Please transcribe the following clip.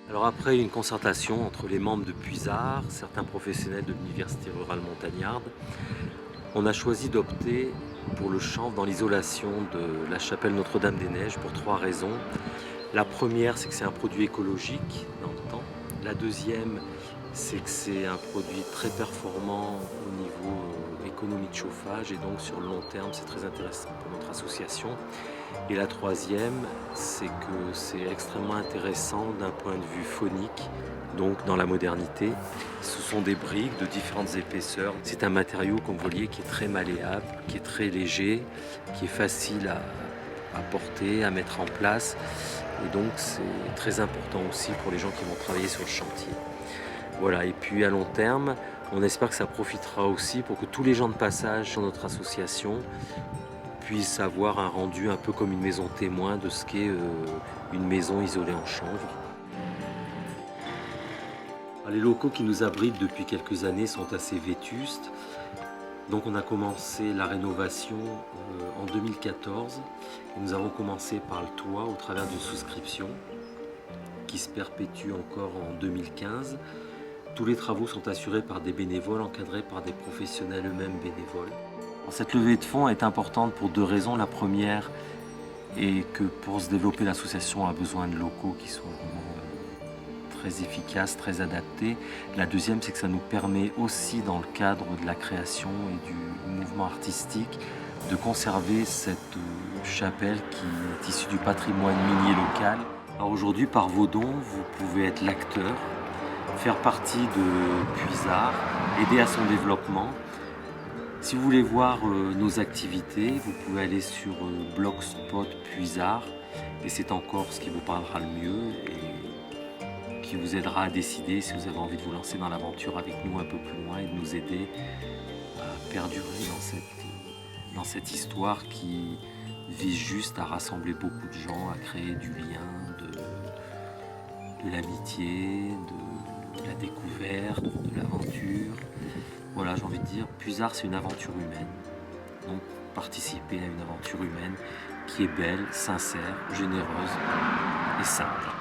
Alors après une concertation entre les membres de Puisard, certains professionnels de l'Université rurale montagnarde, on a choisi d'opter pour le chanvre dans l'isolation de la chapelle Notre-Dame-des-Neiges pour 3 raisons. La première, c'est que c'est un produit écologique dans le temps. La deuxième, c'est que c'est un produit très performant au niveau économie de chauffage et donc sur le long terme, c'est très intéressant pour notre association. Et la troisième, c'est que c'est extrêmement intéressant d'un point de vue phonique, donc dans la modernité. Ce sont des briques de différentes épaisseurs. C'est un matériau, comme vous voyez, qui est très malléable, qui est très léger, qui est facile à porter, à mettre en place. Et donc c'est très important aussi pour les gens qui vont travailler sur le chantier. Voilà, et puis à long terme, on espère que ça profitera aussi pour que tous les gens de passage sur notre association puissent avoir un rendu un peu comme une maison témoin de ce qu'est une maison isolée en chanvre. Les locaux qui nous abritent depuis quelques années sont assez vétustes. Donc on a commencé la rénovation en 2014 et nous avons commencé par le toit au travers d'une souscription qui se perpétue encore en 2015. Tous les travaux sont assurés par des bénévoles, encadrés par des professionnels eux-mêmes bénévoles. Cette levée de fonds est importante pour 2 raisons. La première est que pour se développer, l'association a besoin de locaux qui sont vraiment très efficaces, très adaptés. La deuxième, c'est que ça nous permet aussi, dans le cadre de la création et du mouvement artistique, de conserver cette chapelle qui est issue du patrimoine minier local. Alors aujourd'hui, par vos dons, vous pouvez être l'acteur, faire partie de Puisard, aider à son développement. Si vous voulez voir nos activités, vous pouvez aller sur Blogspot Puisard et c'est encore ce qui vous parlera le mieux et qui vous aidera à décider si vous avez envie de vous lancer dans l'aventure avec nous un peu plus loin et de nous aider à perdurer dans cette histoire qui vise juste à rassembler beaucoup de gens, à créer du lien, de l'amitié, de la découverte, de l'aventure. Voilà, j'ai envie de dire, Puisard, c'est une aventure humaine. Donc, participer à une aventure humaine qui est belle, sincère, généreuse et simple.